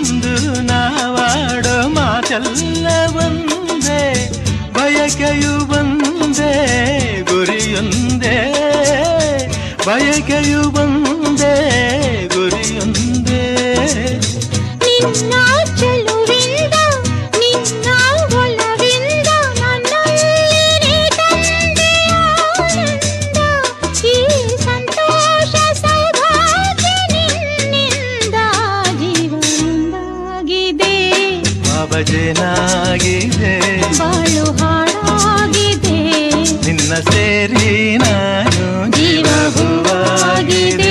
ಇಂದು ನಾವಾಡೋ ಮಾತೆಲ್ಲ ಒಂದೇ, ಬಯಕೆಯು ಒಂದೇ ಗುರಿಯೊಂದೇ, ಬಯಕೆಯು ಒಂದೇ ಗುರಿಯೊಂದೇ. ನಿನ್ನ ಚೆಲುವಿಂದ ನಿನ್ನ ಒಲವಿಂದ ನನ್ನಲ್ಲಿ ತಂದೆ ಆನಂದ, ಈ ಸಂತೋಷ ಸೌಭಾಗ್ಯ ನಿನ್ನಿಂದ ಜೀವನದಾಗಿದೆ, ಬಾಬಜೇನಾಗಿದೆ, ಬಾಳು ಹಾಡಾಗಿದೆ, ನಿನ್ನ ಸೇರಿ ನಾನು ಜೀವ ಹೂವಾಗಿದೆ.